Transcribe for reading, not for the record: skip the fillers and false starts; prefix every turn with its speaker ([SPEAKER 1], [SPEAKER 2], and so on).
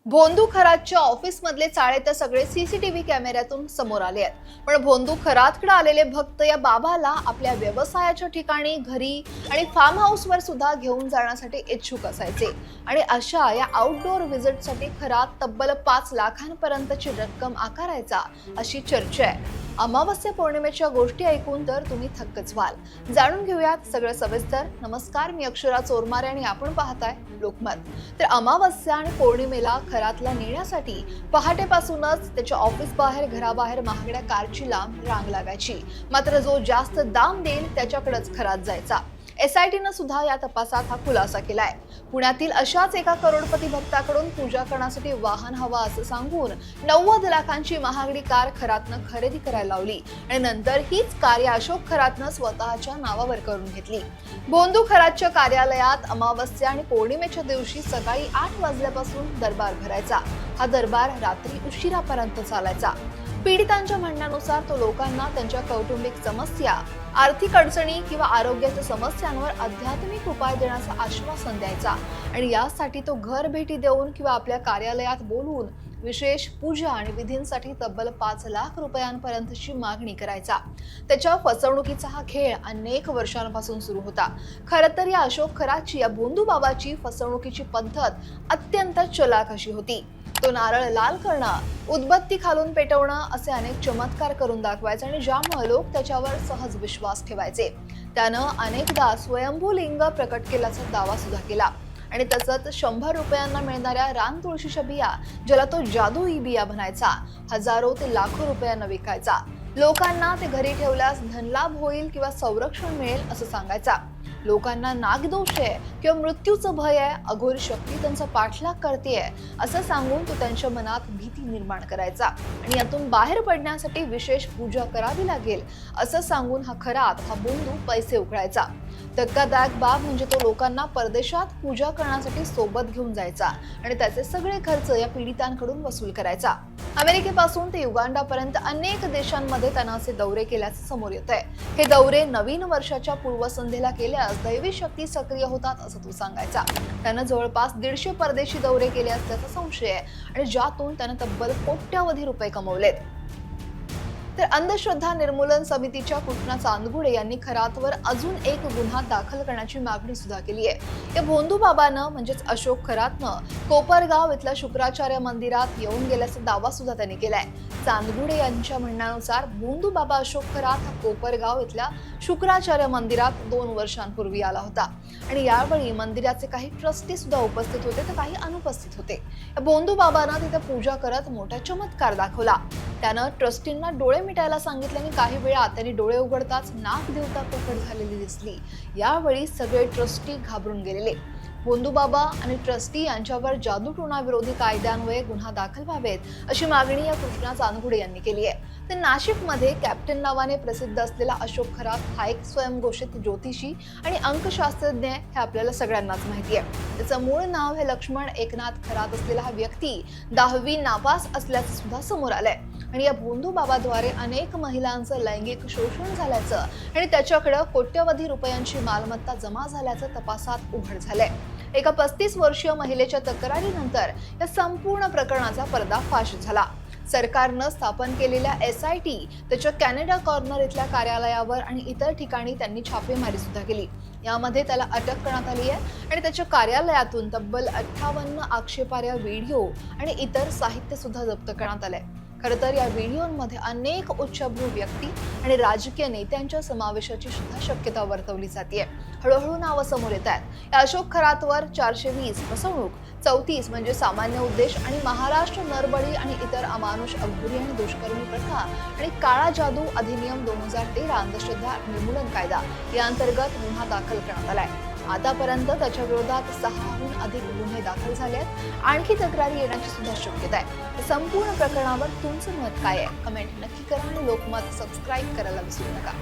[SPEAKER 1] भोंदू खरातच्या ऑफिस मधले चाळे तर सगळे सीसीटीव्ही कॅमेऱ्यातून समोर आले आहेत। पण भोंदू खरातकडे आलेले भक्त या बाबाला आपल्या व्यवसायाच्या ठिकाणी, घरी आणि फार्म हाऊस वर सुद्धा घेऊन जाण्यासाठी इच्छुक असायचे। आणि अशा या आउटडोअर व्हिजिटसाठी खरात तब्बल 5 लाखांपर्यंतची रक्कम आकारायचा अशी चर्चा आहे। अमावस्या पौर्णिमेच्या गोष्टी ऐकून तर तुम्ही थक्कच व्हाल। जाणून घेऊयात सगळं सविस्तर। नमस्कार, मी अक्षरा चोरमारे आणि आपण पाहताय लोकमत। तर अमावस्या आणि पौर्णिमेला खरातला नेण्यासाठी पहाटेपासूनच त्याच्या ऑफिस बाहेर, घराबाहेर महागड्या कारची लांब रांग लागायची। मात्र जो जास्त दाम देईल त्याच्याकडेच खरात जायचा। SITनं सुद्धा या तपासात हा खुलासा केलाय। पुण्यातील अशाच एका करोडपती भक्ताकडून पूजा करण्यासाठी वाहन हवा असं सांगून 90 लाखांची महागडी कार खरातनं खरेदी करायला लावली आणि नंतर हीच कार या अशोक खरातनं स्वतःच्या नावावर करून घेतली। भोंदू खरातच्या कार्यालयात अमावस्या आणि पौर्णिमेच्या दिवशी सकाळी 8 वाजल्यापासून दरबार भरायचा। हा दरबार रात्री उशिरापर्यंत चालायचा। पीडितांच्या म्हणण्यानुसार तो लोकांना त्यांच्या कौटुंबिक समस्या, आर्थिक अडचणी किंवा आरोग्याच्या समस्यांवर आध्यात्मिक उपाय देण्याचं आश्वासन द्यायचा आणि यासाठी तो घर भेटी देऊन किंवा आपल्या कार्यालयात बोलवून विशेष पूजा आणि विधींसाठी तब्बल 5 लाख रुपयांपर्यंतची मागणी करायचा। त्याच्या फसवणुकीचा हा खेळ अनेक वर्षांपासून सुरू होता। खरं तर या अशोक खरातची, या भोंदू बाबाची फसवणुकीची पद्धत अत्यंत चलाख अशी होती। तो नारळ लाल करणं, उदबत्ती खालून पेटवणं असे अनेक चमत्कार करून दाखवायचे आणि ज्यामुळे लोक त्याच्यावर सहज विश्वास ठेवायचे। त्यानं अनेकदा स्वयंभू लिंग प्रकट केल्याचा दावा सुद्धा केला आणि तसंच 100 रुपयांना मिळणाऱ्या रान तुळशीच्या बिया, ज्याला तो जादुई बिया म्हणायचा, हजारो ते लाखो रुपयांना विकायचा। लोकांना ते घरी ठेवल्यास धनलाभ होईल किंवा संरक्षण मिळेल असं सांगायचा। लोकांना नागदोष आहे किंवा मृत्यूचं भय आहे, अघोरी शक्ती त्यांचा पाठलाग करतेय असं सांगून तो त्यांच्या मनात भीती निर्माण करायचा आणि यातून बाहेर पडण्यासाठी विशेष पूजा करावी लागेल असं सांगून हा खरात, हा भोंदू पैसे उकळायचा। धक्कादायक बाब म्हणजे तो लोकांना परदेशात पूजा करण्यासाठी सोबत घेऊन जायचा आणि त्याचे सगळे खर्च या पीडितांकडून वसूल करायचा। अमेरिकेपासून ते युगांडापर्यंत अनेक देशांमध्ये त्यानं असे दौरे केल्याचं समोर येत आहे। हे दौरे नवीन वर्षाच्या पूर्वसंध्येला केल्यास दैवी शक्ती सक्रिय होतात असं तो सांगायचा। त्यानं जवळपास 150 परदेशी दौरे केले असल्याचा संशय आहे आणि ज्यातून त्यानं तब्बल कोट्यावधी रुपये कमवलेत। तर अंधश्रद्धा निर्मूलन समितीच्या कृष्णा चांदगुडे यांनी खरातवर अजून एक गुन्हा दाखल करण्याची मागणी सुद्धा केली आहे। या भोंदू बाबानं म्हणजेच अशोक खरातनं कोपरगाव इथल्या शुक्राचार्य मंदिरात येऊन गेल्याचा दावा सुद्धा त्यांनी केलाय। चांदगुडे यांच्या म्हणण्यानुसार भोंदू बाबा अशोक खरात हा कोपरगाव इथल्या शुक्राचार्य मंदिरात 2 वर्षांपूर्वी आला होता आणि यावेळी मंदिराचे काही ट्रस्टी सुद्धा उपस्थित होते तर काही अनुपस्थित होते। या भोंदू बाबांना तिथे पूजा करत मोठा चमत्कार दाखवला। त्यानं ट्रस्टींना डोळे मिटायला सांगितले आणि काही वेळा त्यांनी डोळे उघडताच नाग देवता प्रकट झालेली दिसली। यावेळी सगळे ट्रस्टी घाबरून गेलेले। भोंदू बाबा आणि ट्रस्टी यांच्यावर जादूटोणा विरोधी कायद्यान्वये गुन्हा दाखल व्हावेत अशी मागणी या कृष्णा चांदगुडे यांनी केली आहे। तर नाशिकमध्ये कॅप्टन नावाने प्रसिद्ध असलेला अशोक खरात हा एक स्वयंघोषित ज्योतिषी आणि अंकशास्त्रज्ञ आहे, हे आपल्याला सगळ्यांनाच माहिती आहे। त्याचं मूळ नाव हे लक्ष्मण एकनाथ खरात असलेला हा व्यक्ती 10वी नापास असल्याचं सुद्धा समोर आलंय आणि या भोंदू बाबाद्वारे अनेक महिलांचं लैंगिक शोषण झाल्याचं आणि त्याच्याकडे कोट्यवधी रुपयांची मालमत्ता जमा झाल्याचं तपासात उघड झालंय। एका 35 वर्षीय महिलेच्या तक्रारीनंतर या संपूर्ण प्रकरणाचा पर्दाफाश झाला। सरकारनं स्थापन केलेल्या SIT त्याच्या कॅनडा कॉर्नर इथल्या कार्यालयावर आणि इतर ठिकाणी त्यांनी छापेमारी सुद्धा केली। यामध्ये त्याला अटक करण्यात आली आहे आणि त्याच्या कार्यालयातून तब्बल 58 आक्षेपार्ह व्हिडिओ आणि इतर साहित्य सुद्धा जप्त करण्यात आलंय। खरं तर या व्हिडिओमध्ये अनेक उच्चभ्रू व्यक्ती आणि राजकीय नेत्यांच्या समावेशाची सुद्धा शक्यता वर्तवली जाते। हळूहळू नावं समोर येत आहेत। या अशोक खरातवर 420 फसवणूक, 34 म्हणजे सामान्य उद्देश आणि महाराष्ट्र नरबळी आणि इतर अमानुष, अघोरी आणि दुष्कर्मी प्रथा आणि काळा जादू अधिनियम 2013 अंधश्रद्धा निर्मूलन कायदा या अंतर्गत गुन्हा दाखल करण्यात आलाय। आतापर्यंत त्याच्या विरोधात 6हून अधिक गुन्हे दाखल झाले आहेत। आणखी तक्रारी येण्याची सुद्धा शक्यता आहे। संपूर्ण प्रकरणावर तुमचं मत काय आहे? कमेंट नक्की करा आणि लोकमत सबस्क्राईब करायला विसरू नका।